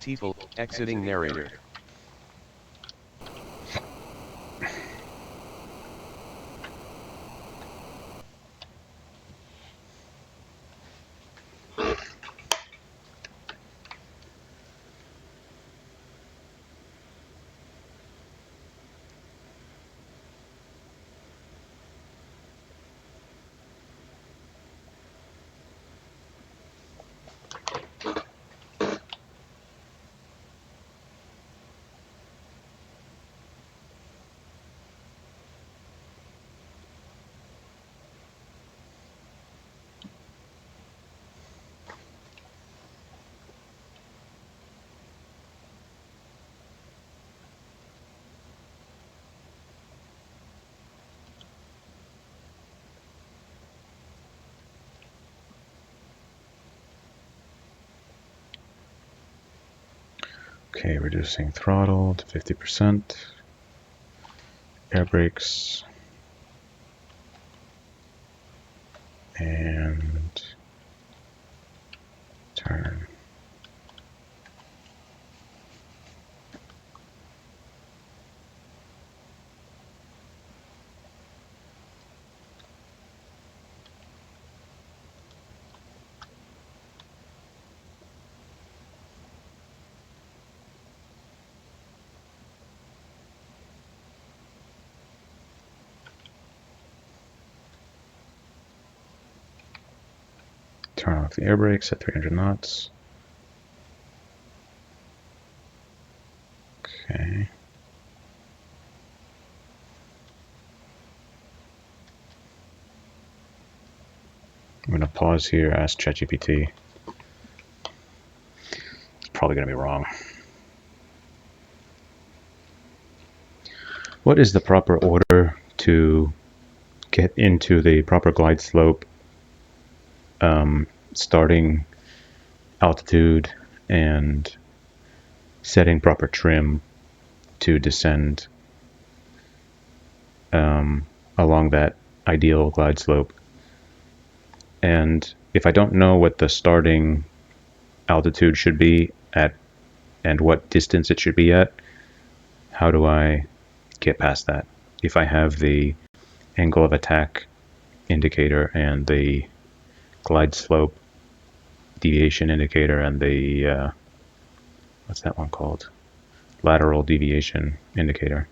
People, exiting narrator. Okay, reducing throttle to 50%. Air brakes. And turn. Turn off the air brakes at 300 knots. Okay. I'm going to pause here, ask ChatGPT. It's probably going to be wrong. What is the proper order to get into the proper glide slope, starting altitude and setting proper trim to descend along that ideal glide slope? And if I don't know what the starting altitude should be at and what distance it should be at, how do I get past that? If I have the angle of attack indicator and the glide slope deviation indicator and the what's that one called? Lateral deviation indicator.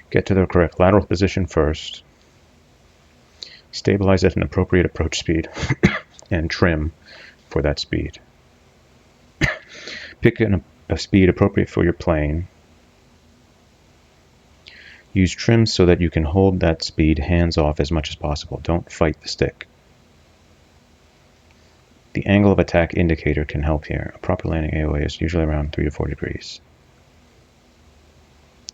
Get to the correct lateral position first. Stabilize at an appropriate approach speed and trim for that speed. Pick a speed appropriate for your plane. Use trim so that you can hold that speed hands off as much as possible. Don't fight the stick. The angle of attack indicator can help here. A proper landing AOA is usually around 3 to 4 degrees.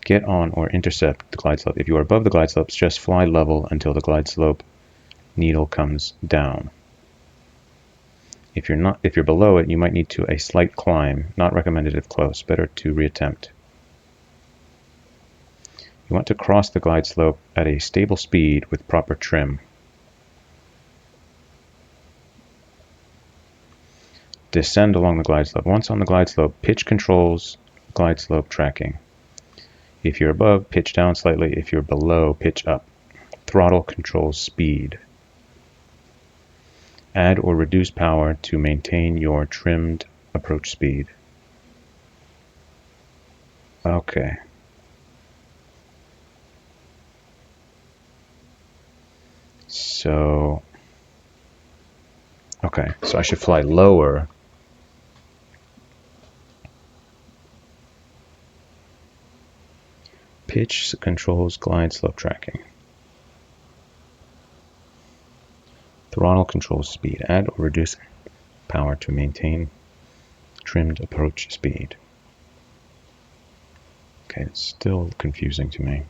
Get on or intercept the glide slope. If you are above the glide slopes, just fly level until the glide slope needle comes down. If you're below it, you might need to a slight climb. Not recommended if close. Better to reattempt. You want to cross the glide slope at a stable speed with proper trim. Descend along the glide slope. Once on the glide slope, pitch controls glide slope tracking. If you're above, pitch down slightly. If you're below, pitch up. Throttle controls speed. Add or reduce power to maintain your trimmed approach speed. Okay. So I should fly lower. Pitch controls glide slope tracking. Throttle controls speed. Add or reduce power to maintain trimmed approach speed. Okay, it's still confusing to me.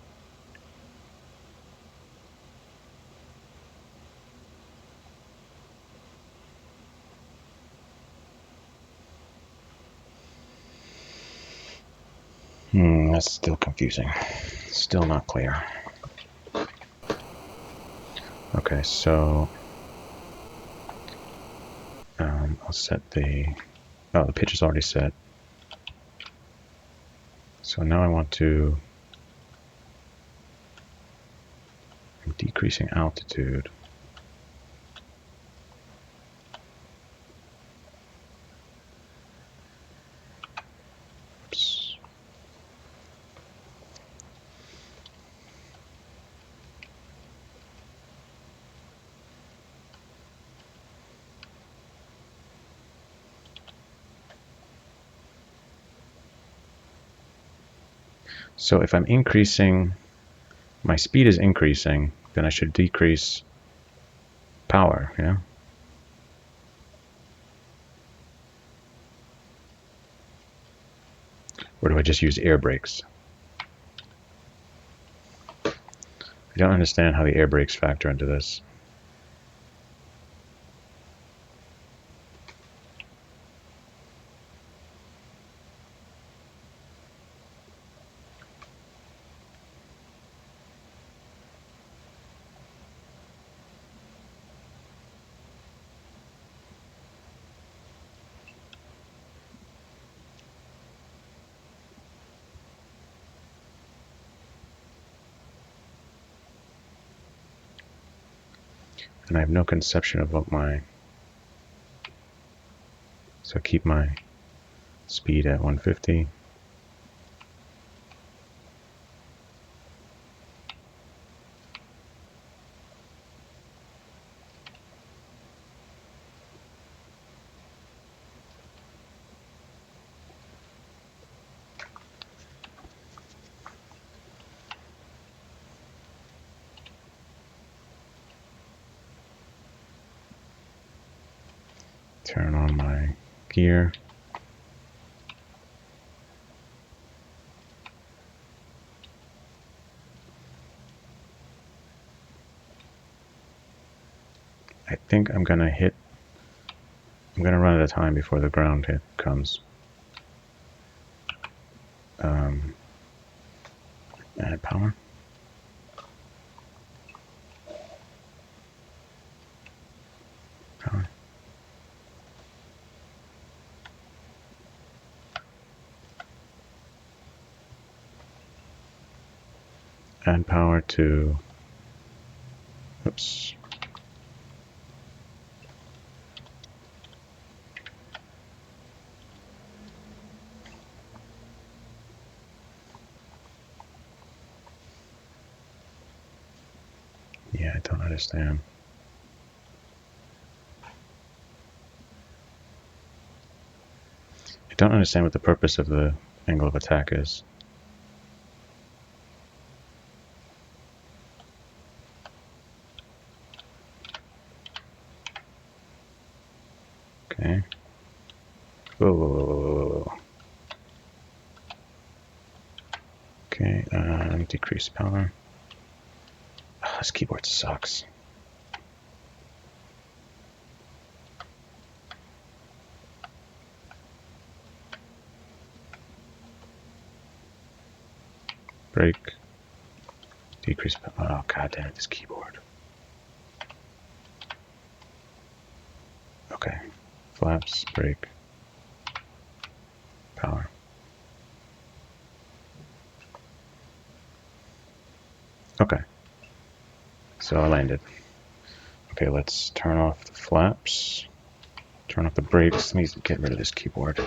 That's still confusing. Still not clear. Okay, so I'll set the... Oh, the pitch is already set. So now I want to... I'm decreasing altitude. Oops. So if I'm increasing, my speed is increasing, then I should decrease power, yeah? Or do I just use air brakes? I don't understand how the air brakes factor into this. And I have no conception of what my... So keep my speed at 150. Turn on my gear. I think I'm gonna run out of time before the ground hit comes. Add power. Power. Add power to... Oops. Yeah, I don't understand. I don't understand what the purpose of the angle of attack is. Okay. Whoa, whoa, whoa, whoa, whoa. Okay, decrease power. Oh, this keyboard sucks. Brake. Decrease power. Oh, god damn it, this keyboard. Okay. Flaps, brake, power. Okay. So I landed. Okay, let's turn off the flaps. Turn off the brakes. Let me get rid of this keyboard.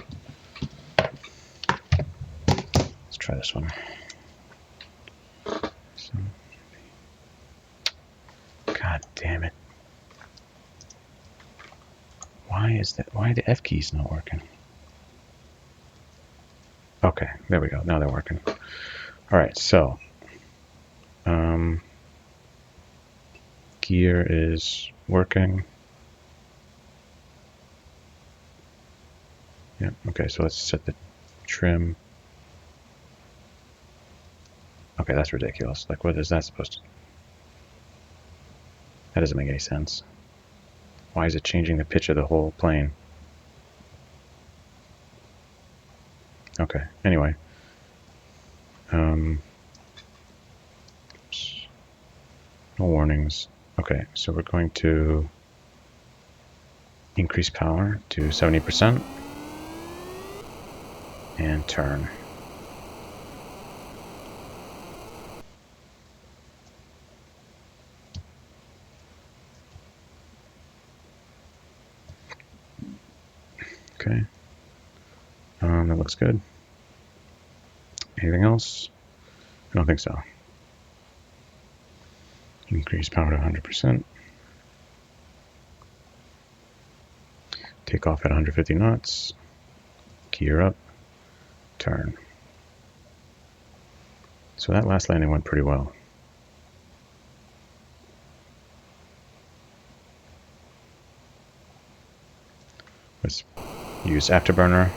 Let's try this one. So, god damn it. Why is that? Why are the F keys not working? Okay, there we go. Now they're working. Alright, so gear is working. Yeah, okay, so let's set the trim. Okay, that's ridiculous. Like, what is that supposed to... That doesn't make any sense. Why is it changing the pitch of the whole plane? Okay, anyway. Oops, no warnings. Okay, so we're going to increase power to 70% and turn. Okay, that looks good. Anything else? I don't think so. Increase power to 100%. Take off at 150 knots. Gear up. Turn. So that last landing went pretty well. Let's use afterburner.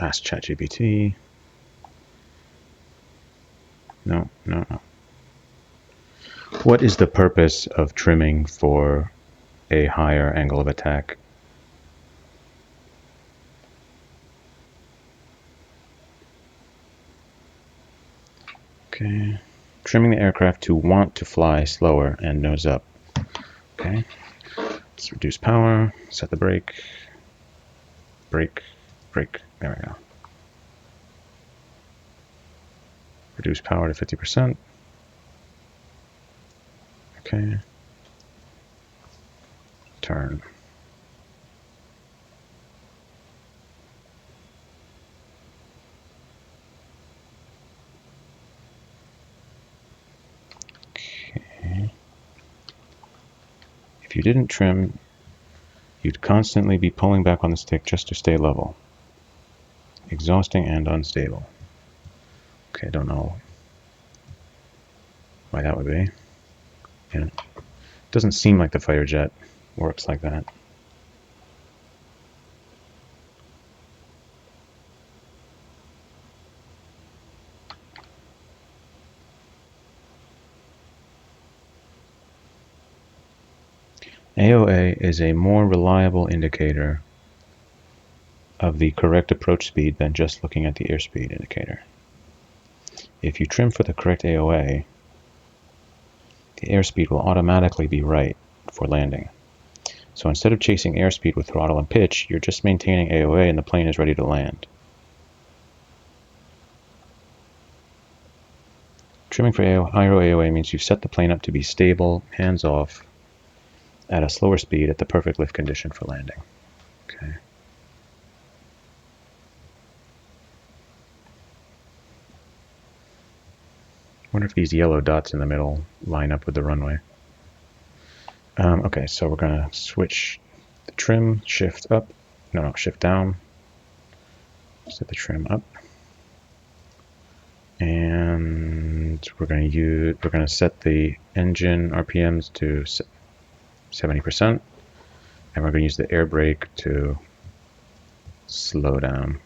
Ask ChatGPT. No. What is the purpose of trimming for a higher angle of attack? Okay. Trimming the aircraft to want to fly slower and nose up. Okay. Let's reduce power, set the brake. Brake. There we go. Reduce power to 50%. Okay. Turn. Okay. If you didn't trim, you'd constantly be pulling back on the stick just to stay level. Exhausting and unstable. Okay, I don't know why that would be. Yeah. It doesn't seem like the fighter jet works like that. AOA is a more reliable indicator of the correct approach speed than just looking at the airspeed indicator. If you trim for the correct AOA, the airspeed will automatically be right for landing. So instead of chasing airspeed with throttle and pitch, you're just maintaining AOA and the plane is ready to land. Trimming for higher AOA means you set the plane up to be stable, hands-off, at a slower speed at the perfect lift condition for landing. Okay. Wonder if these yellow dots in the middle line up with the runway. Okay, so we're gonna switch the trim, shift up, no, shift down, set the trim up, and we're gonna set the engine RPMs to 70%, and we're gonna use the air brake to slow down.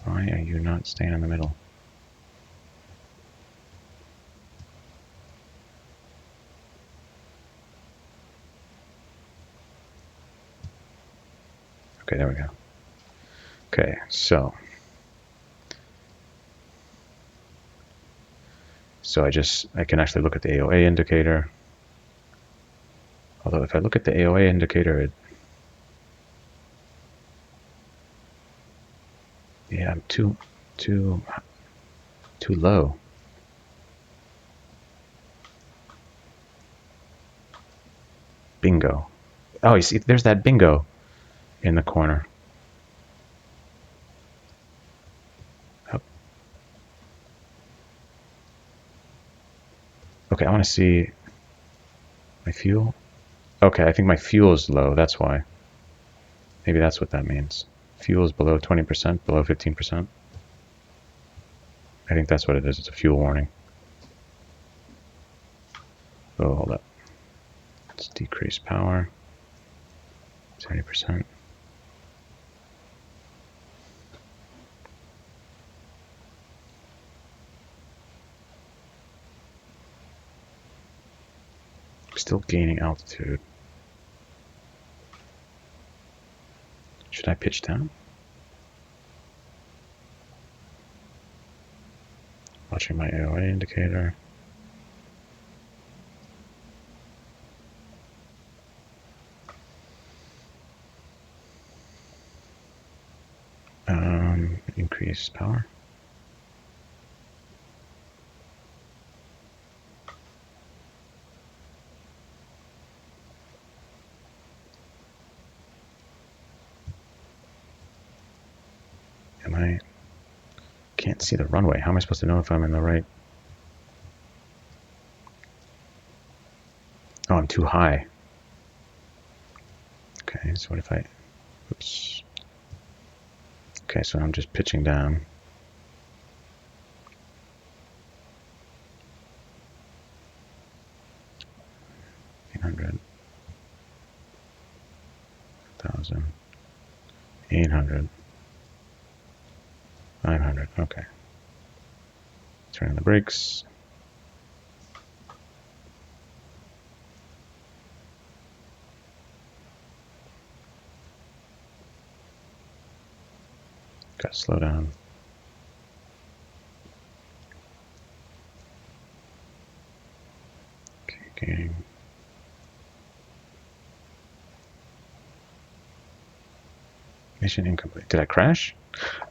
Why are you not staying in the middle? Okay, there we go. Okay, so I can actually look at the AOA indicator. Although if I look at the AOA indicator, yeah, I'm too low. Bingo. Oh, you see, there's that bingo in the corner. Okay, I want to see my fuel. Okay, I think my fuel is low, that's why. Maybe that's what that means. Fuel is below 20%, below 15%. I think that's what it is. It's a fuel warning. Oh, hold up. Let's decrease power. 70%. Still gaining altitude. Should I pitch down? Watching my AOA indicator. Increase power. Can't see the runway. How am I supposed to know if I'm in the right? Oh, I'm too high. Okay, so what if I... Oops. Okay, so I'm just pitching down. $800. 1,000. 800. 500. Okay. Turn on the brakes. Got to slow down. Okay, gaining. Mission incomplete. Did I crash?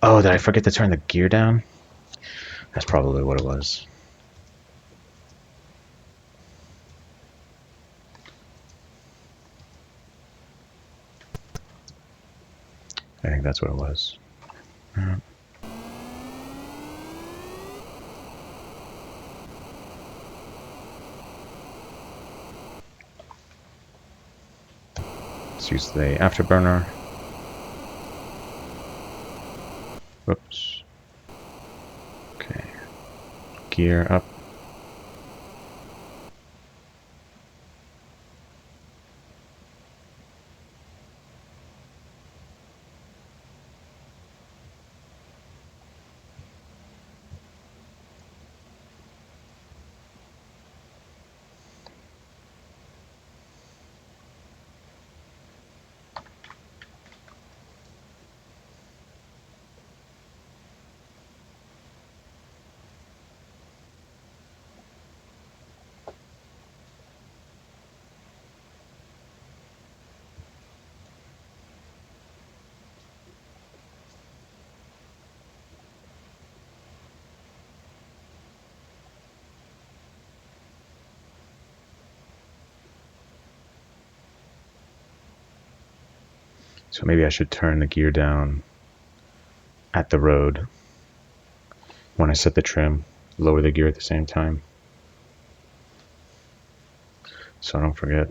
Oh, did I forget to turn the gear down? That's probably what it was. I think that's what it was. Let's use the afterburner. Whoops. Okay. Gear up. So maybe I should turn the gear down at the road when I set the trim, lower the gear at the same time, so I don't forget.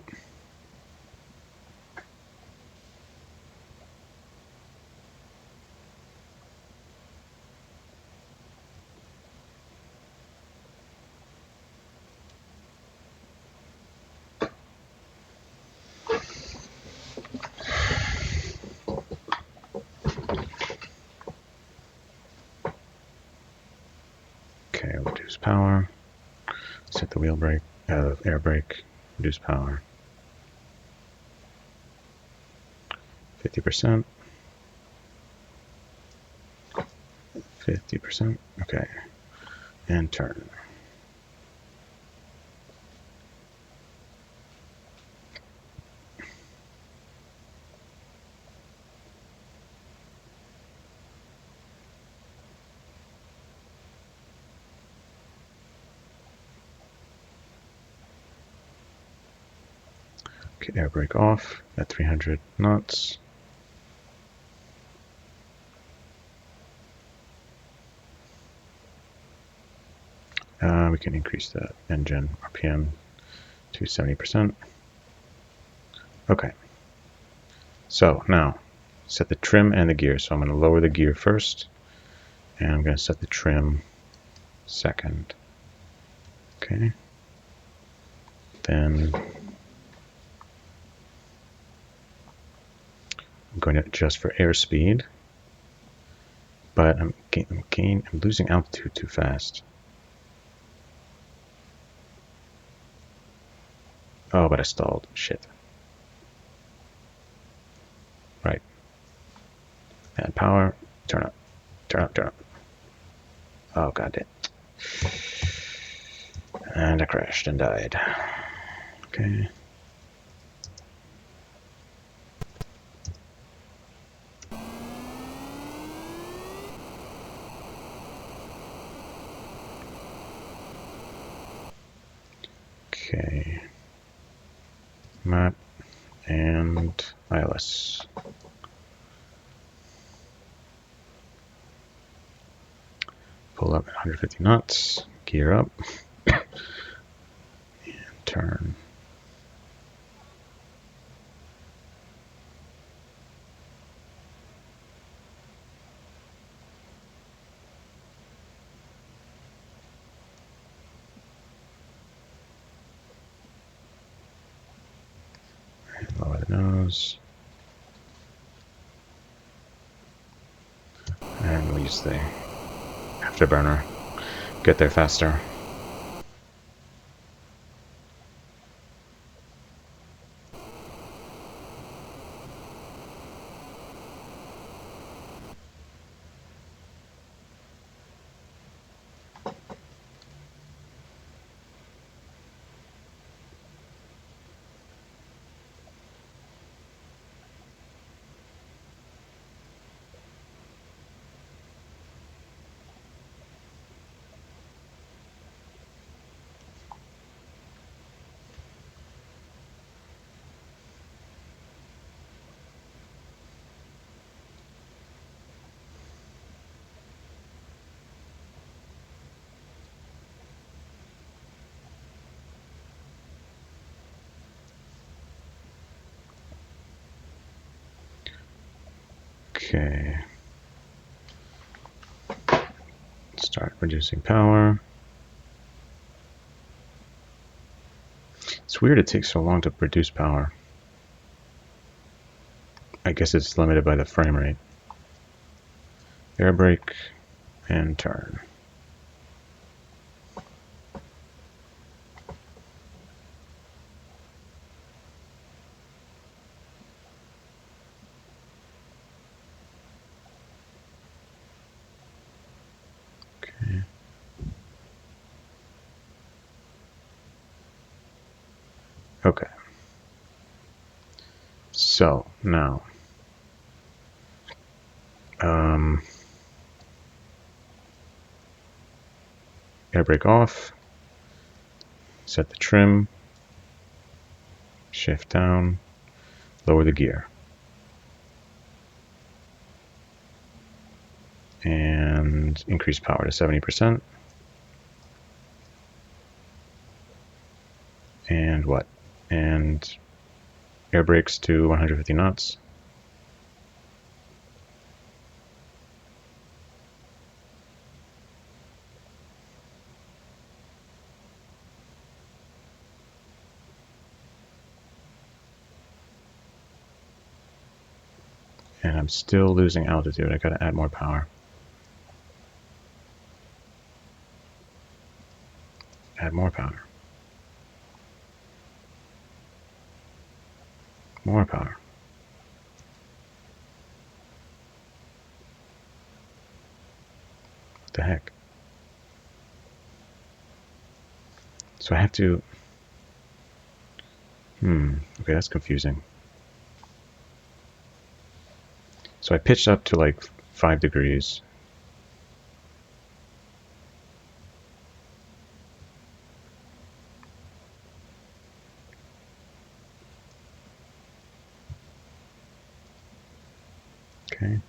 Okay, reduce power. Set the wheel brake, air brake, reduce power. 50%. 50%. Okay. And turn. Okay, air brake off at 300 knots. We can increase the engine RPM to 70%. Okay. So now, set the trim and the gear. So I'm going to lower the gear first, and I'm going to set the trim second. Okay. Then I'm going to adjust for airspeed, but I'm losing altitude too fast. Oh, but I stalled. Shit. Right. Add power. Turn up. Turn up. Turn up. Oh, god damn. And I crashed and died. Okay. Okay. Map and ILS. Pull up at 150 knots. Gear up. And turn. Lower the nose. And we'll use the afterburner. Get there faster. Okay. Start reducing power. It's weird it takes so long to produce power. I guess it's limited by the frame rate. Air brake and turn. Okay. Okay. So now, air brake off. Set the trim. Shift down. Lower the gear. And increase power to 70%. And what? And air brakes to 150 knots. And I'm still losing altitude. I gotta add more power. Add more power. More power. What the heck? So I have to... Okay, that's confusing. So I pitched up to like 5 degrees. Okay.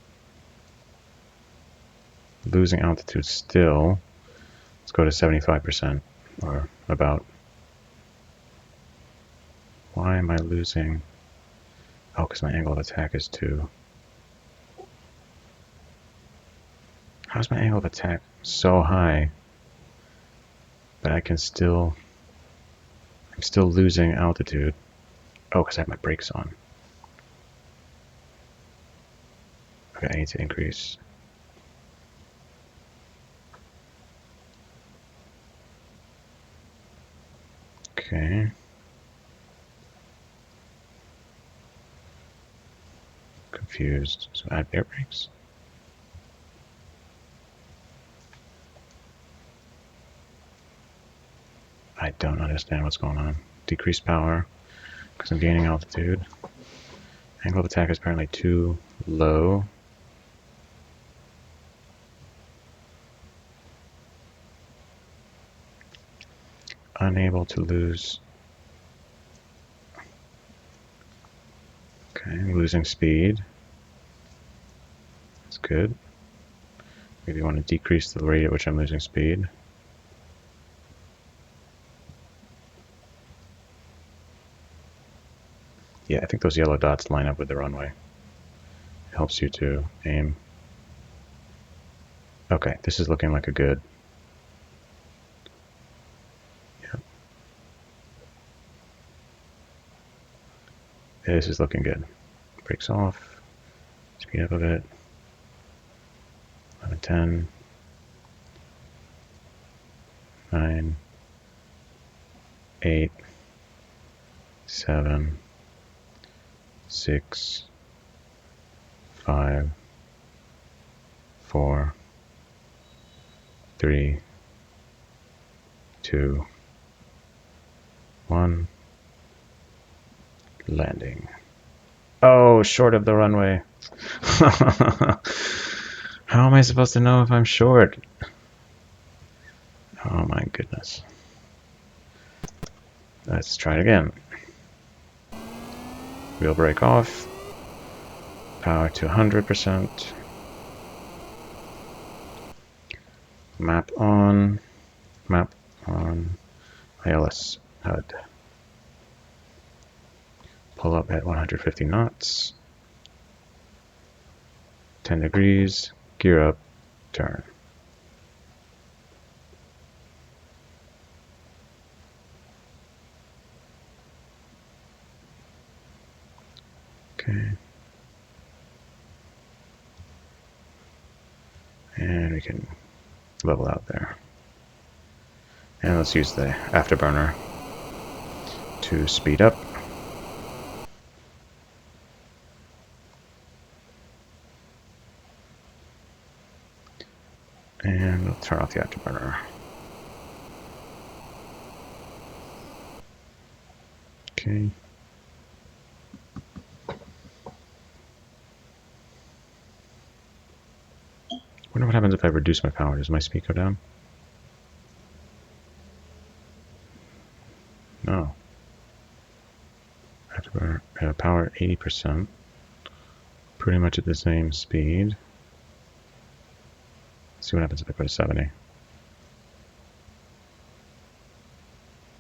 Losing altitude still. Let's go to 75%, or about. Why am I losing? Oh, because my angle of attack is 2. How's my angle of attack so high, but I'm still losing altitude? Oh, because I have my brakes on. Okay, I need to increase. Okay. Confused. So add air brakes. I don't understand what's going on. Decrease power, because I'm gaining altitude. Angle of attack is apparently too low. Unable to lose. Okay, I'm losing speed. That's good. Maybe you want to decrease the rate at which I'm losing speed. Yeah, I think those yellow dots line up with the runway. It helps you to aim. Okay, this is looking like a good. Yep. This is looking good. Brakes off. Speed up a bit. 11, 10. 9. 8. 7. 6. 5. 4. 3. 2. 1. Landing. Oh, short of the runway. How am I supposed to know if I'm short? Oh my goodness. Let's try it again. Wheel brake off. Power to 100%. Map on. Map on. ILS HUD. Pull up at 150 knots. 10 degrees. Gear up. Turn. Okay. And we can level out there. And let's use the afterburner to speed up. And we'll turn off the afterburner. Okay. Wonder what happens if I reduce my power. Does my speed go down? No. Afterburner power 80%. Pretty much at the same speed. Let's see what happens if I go to 70.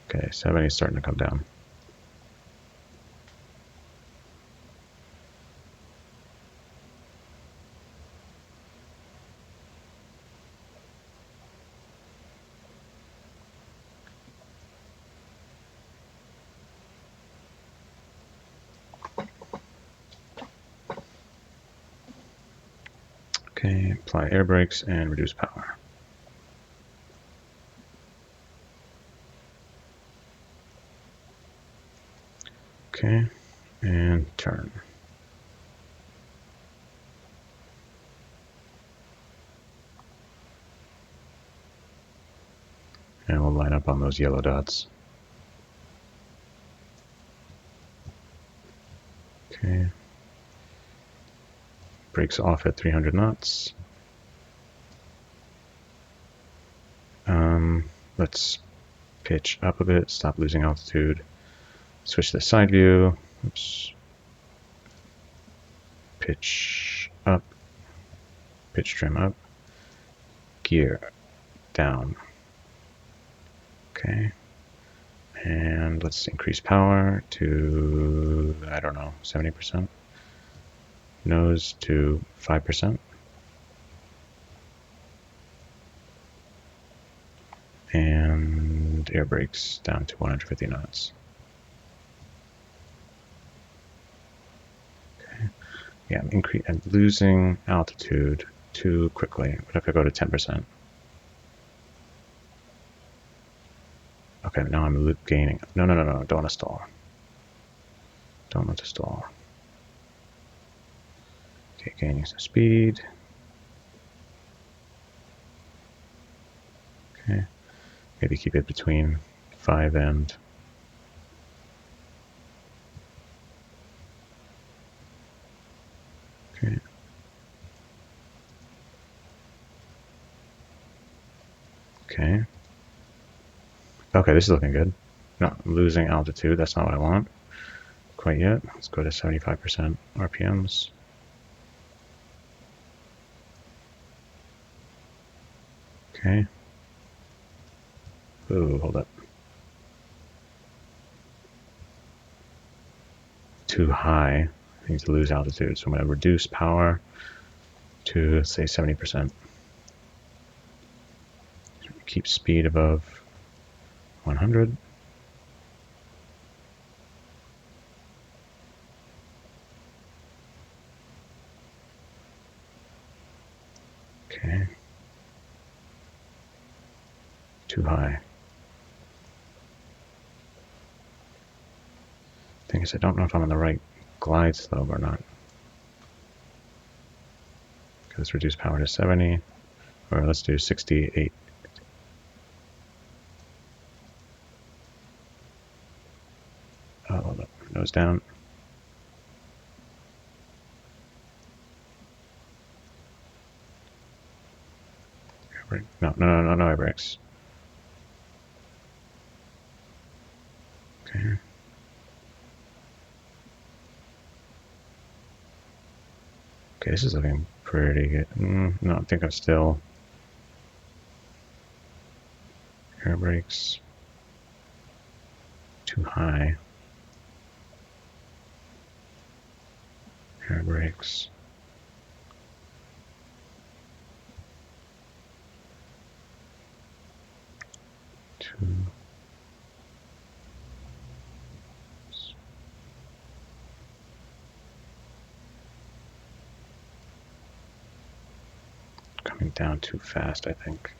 Okay, 70 is starting to come down. Okay, apply air brakes and reduce power. Okay, and turn. And we'll line up on those yellow dots. Okay. Brakes off at 300 knots. Let's pitch up a bit, stop losing altitude. Switch to the side view. Oops. Pitch up. Pitch trim up. Gear down. Okay. And let's increase power to, I don't know, 70%. Nose to 5%. And air brakes down to 150 knots. Okay. Yeah, I'm losing altitude too quickly. What if I go to 10%? Okay, now I'm gaining. No, no, no, no, don't want to stall. Don't want to stall. Okay, gaining some speed. Okay, maybe keep it between 5 and... Okay. Okay. Okay, this is looking good. No, I'm losing altitude. That's not what I want quite yet. Let's go to 75% RPMs. Okay. Ooh, hold up. Too high. I need to lose altitude, so I'm going to reduce power to, say, 70%. Keep speed above 100. Okay. Too high. Thing is, I don't know if I'm on the right glide slope or not. Let's reduce power to 70, or let's do 68. Oh, hold up. Nose down. No, no, no, no, no air brakes. Okay. Okay, this is looking pretty good. No, I think I'm still... Air brakes. Too high. Air brakes. Too... Coming down too fast, I think.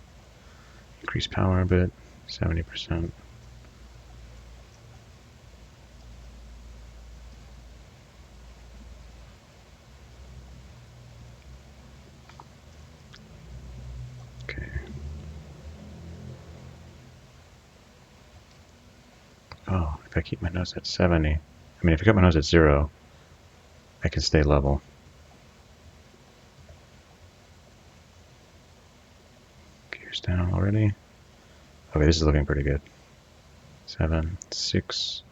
Increase power a bit. 70%. Okay. Oh, if I keep my nose at 70... I mean, if I keep my nose at 0, I can stay level. Gears down already. Okay, this is looking pretty good. 7, 6,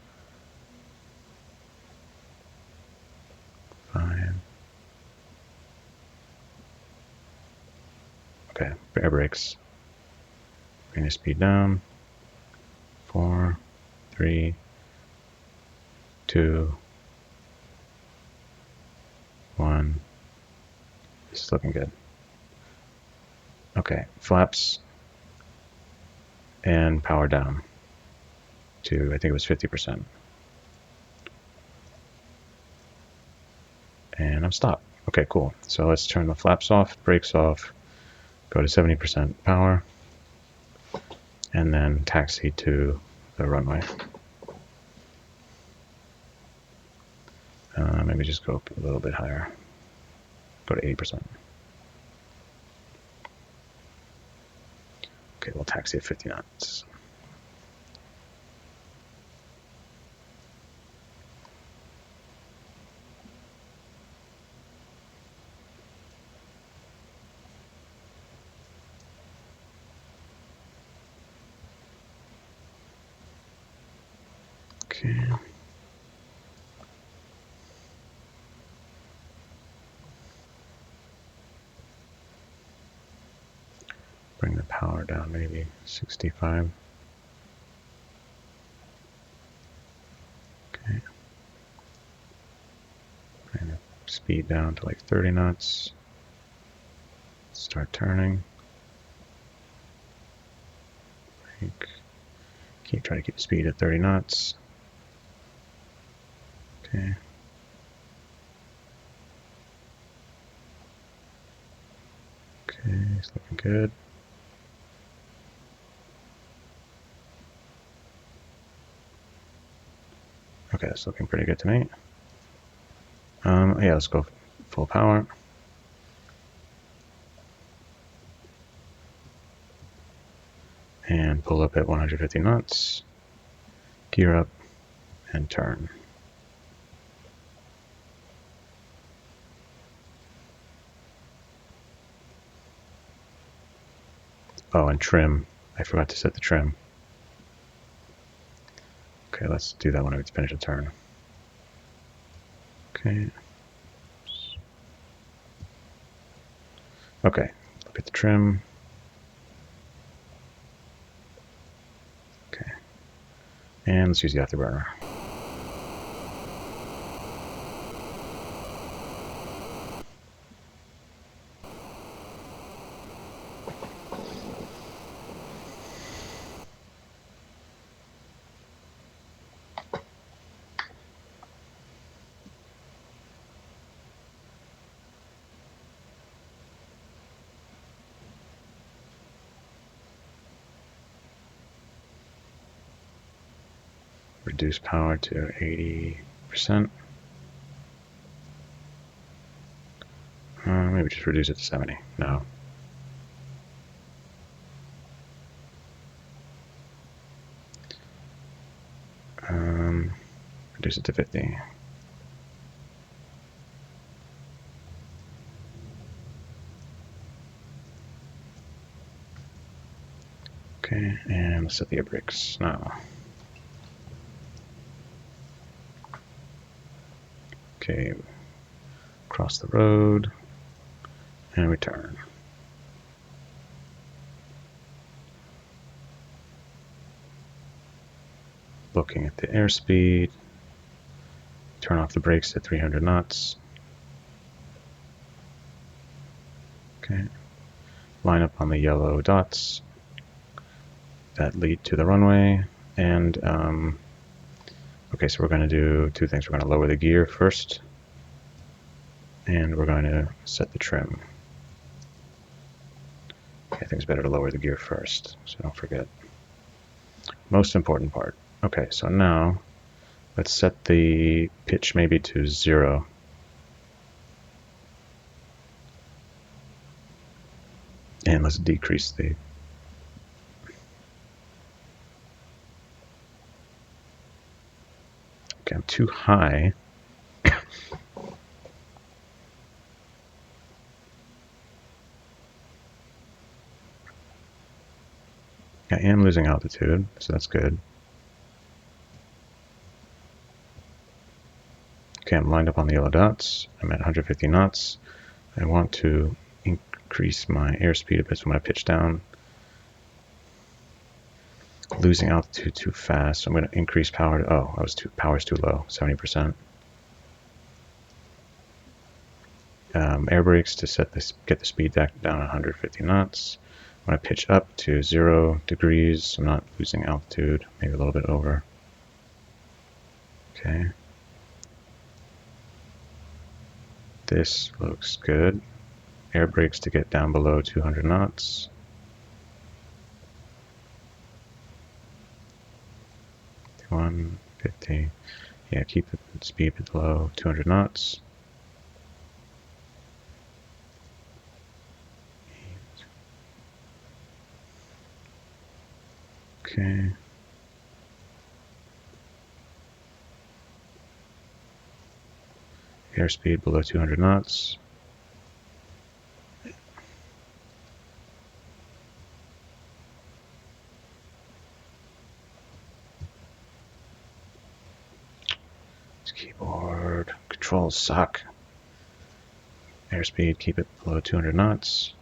5. Okay, air brakes. Bring the speed down. 4, 3, 2, 1. This is looking good. Okay, flaps and power down to, I think it was 50%. And I'm stopped. Okay, cool. So let's turn the flaps off, brakes off, go to 70% power, and then taxi to the runway. Maybe just go up a little bit higher. Go to 80%. Okay, we'll taxi at 50 knots. Okay. Bring the power down, maybe 65. speed down to like 30 knots. Start turning. Try to keep the speed at 30 knots. Okay. Okay, it's looking good. Okay, that's looking pretty good to me. Yeah, let's go full power. And pull up at 150 knots. Gear up and turn. Oh, and trim. I forgot to set the trim. Okay, let's do that when I finish a turn. Okay. Okay, look at the trim. Okay. And let's use the afterburner. Reduce power to 80%. Maybe just reduce it to 70. No. Reduce it to 50. Okay, and let's set the air brakes now. Okay, cross the road and return. Looking at the airspeed, turn off the brakes at 300 knots. Okay, line up on the yellow dots that lead to the runway, and okay, so we're going to do two things. We're going to lower the gear first, and we're going to set the trim. Okay, I think it's better to lower the gear first, so don't forget. Most important part. Okay, so now let's set the pitch maybe to 0. And let's decrease the... Okay, I'm too high. I am losing altitude, so that's good. Okay, I'm lined up on the yellow dots. I'm at 150 knots. I want to increase my airspeed a bit, so I'm going to pitch down. Losing altitude too fast, so I'm going to increase power. Oh, power's too low, 70%. Air brakes to get the speed back down 150 knots. I'm going to pitch up to 0 degrees, so I'm not losing altitude, maybe a little bit over. Okay. This looks good. Air brakes to get down below 200 knots. One 50. Yeah, keep the speed below 200 knots. Okay. Airspeed below 200 knots. This keyboard controls suck. Airspeed, keep it below 200 knots.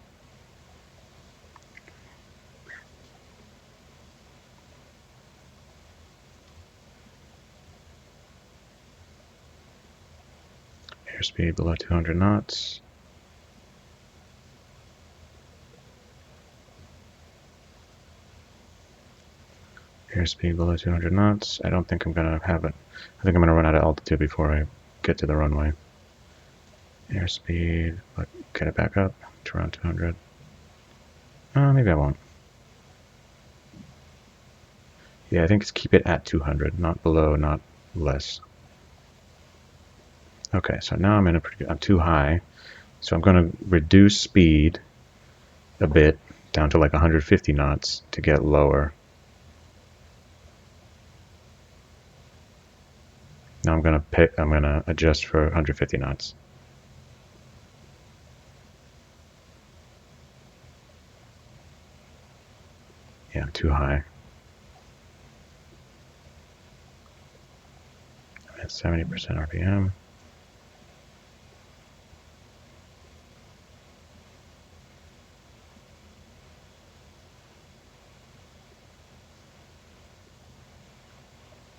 Airspeed below 200 knots. Airspeed below 200 knots. I don't think I'm going to have it. I think I'm going to run out of altitude before I get to the runway. Airspeed, but get it back up to around 200. Maybe I won't. Yeah, I think it's keep it at 200, not below, not less. Okay, so now I'm in a pretty good, I'm too high. So I'm going to reduce speed a bit down to like 150 knots to get lower. Now I'm gonna adjust for 150 knots. Yeah, I'm too high. I'm at 70% RPM.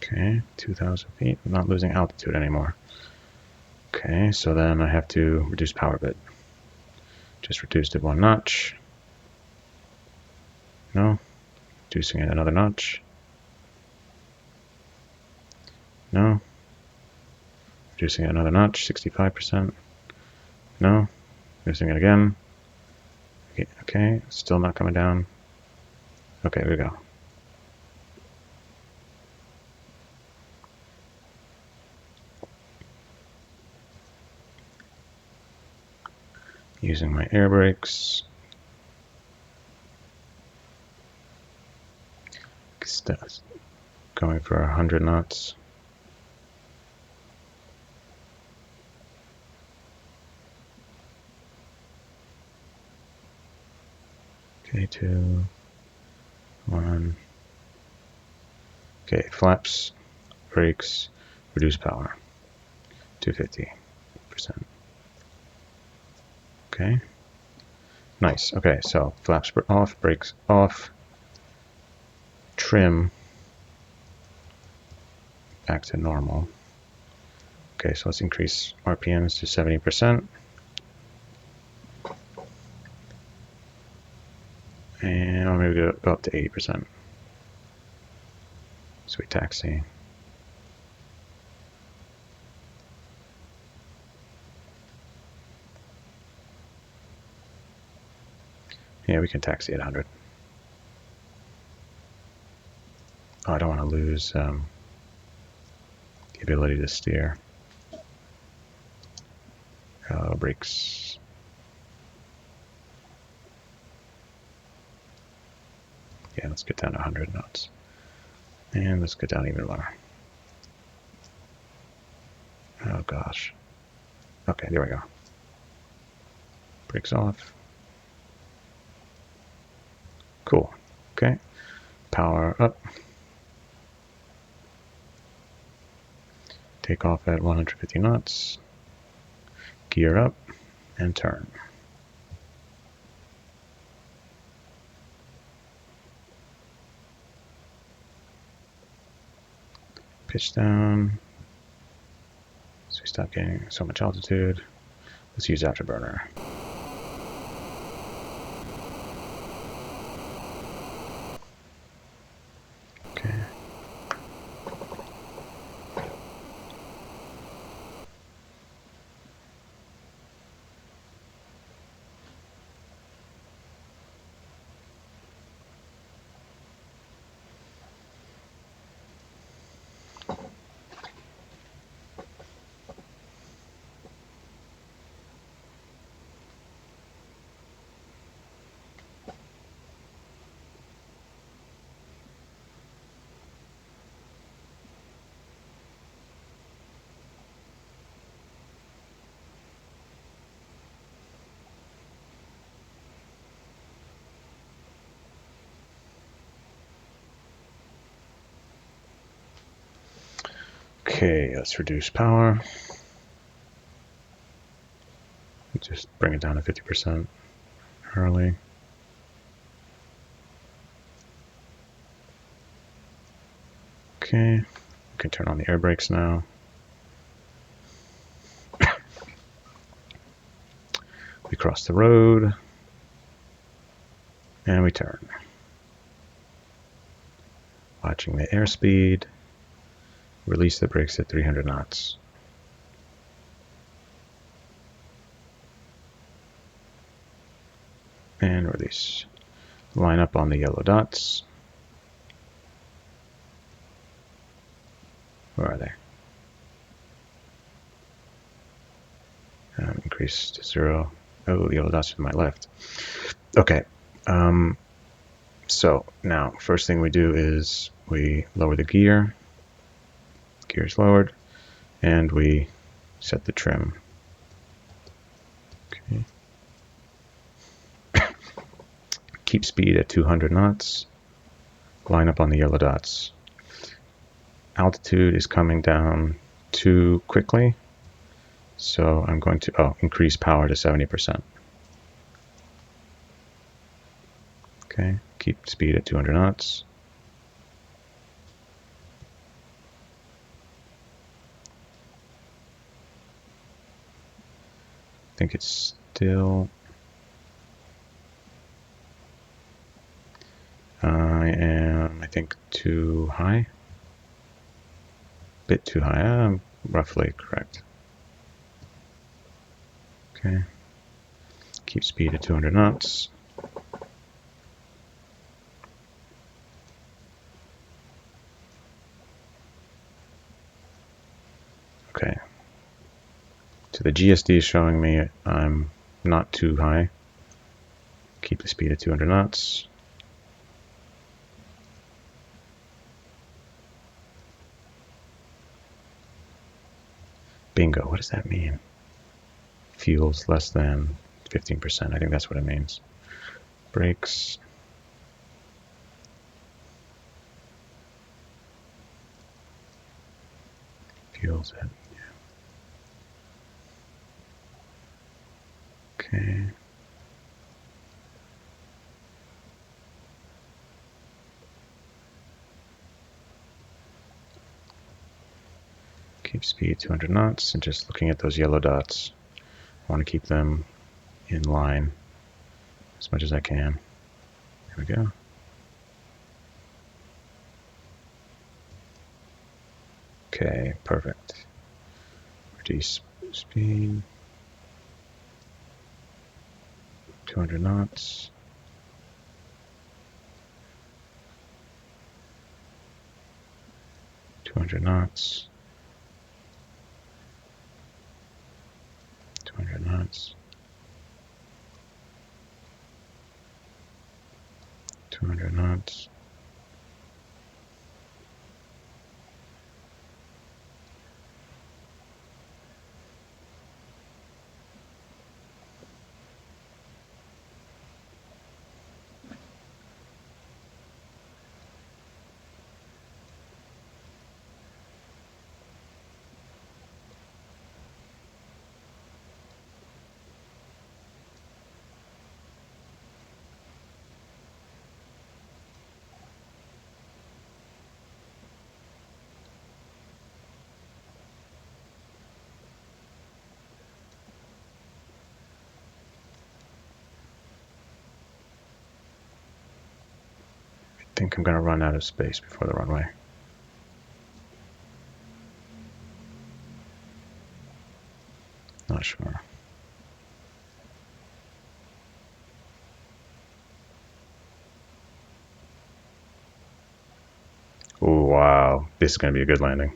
Okay, 2,000 feet. I'm not losing altitude anymore. Okay, so then I have to reduce power a bit. Just reduced it 1 notch. No. Reducing it another notch. No. Reducing it another notch, 65%. No. Reducing it again. Okay, still not coming down. Okay, here we go. Using my air brakes. Going for 100 knots. Okay, 2, 1. Okay, flaps, brakes, reduce power. 250%. Okay. Nice. Okay, so flaps off, brakes off, trim back to normal. Okay, so let's increase RPMs to 70%. And I'll maybe go up to 80%. Sweet taxi. Yeah, we can taxi at 100. Oh, I don't want to lose the ability to steer. Brakes. Yeah, let's get down to 100 knots. And let's get down even lower. Oh gosh. Okay, there we go. Brakes off. Cool. Okay. Power up. Take off at 150 knots. Gear up and turn. Pitch down. So we stop getting so much altitude. Let's use afterburner. Okay. Okay, let's reduce power. Just bring it down to 50% early. Okay, we can turn on the air brakes now. We cross the road, and we turn. Watching the airspeed, release the brakes at 300 knots. And release. Line up on the yellow dots. Where are they? Increase to 0. Oh, the yellow dots to my left. Okay. So now, first thing we do is we lower the gear. Gear is lowered, and we set the trim. Okay. Keep speed at 200 knots. Line up on the yellow dots. Altitude is coming down too quickly, so I'm going to increase power to 70%. Okay, keep speed at 200 knots. I think it's still... I think, too high. Bit too high. I'm roughly correct. Okay. Keep speed at 200 knots. Okay. So the GSD is showing me I'm not too high. Keep the speed at 200 knots. Bingo. What does that mean? Fuel's less than 15%. I think that's what it means. Brakes. Fuel's at, yeah. Okay. Keep speed 200 knots, and just looking at those yellow dots, I want to keep them in line as much as I can. There we go. Okay, perfect. Reduce speed. 200 knots. Knots. 200 knots. 200 knots. I think I'm going to run out of space before the runway. Not sure. Oh, wow. This is going to be a good landing.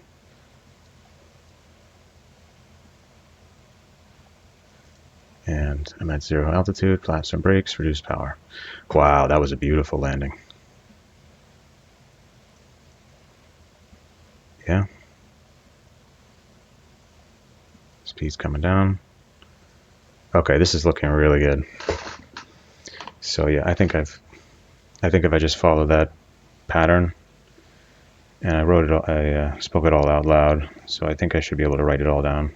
And I'm at 0 altitude, flaps and brakes, reduce power. Wow, that was a beautiful landing. Yeah. Speed's coming down. Okay, this is looking really good. So yeah, I think if I just follow that pattern, and I wrote it all, I spoke it all out loud, so I think I should be able to write it all down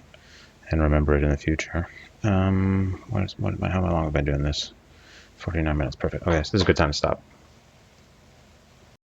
and remember it in the future. How long have I been doing this? 49 minutes, perfect. Okay, so this is a good time to stop.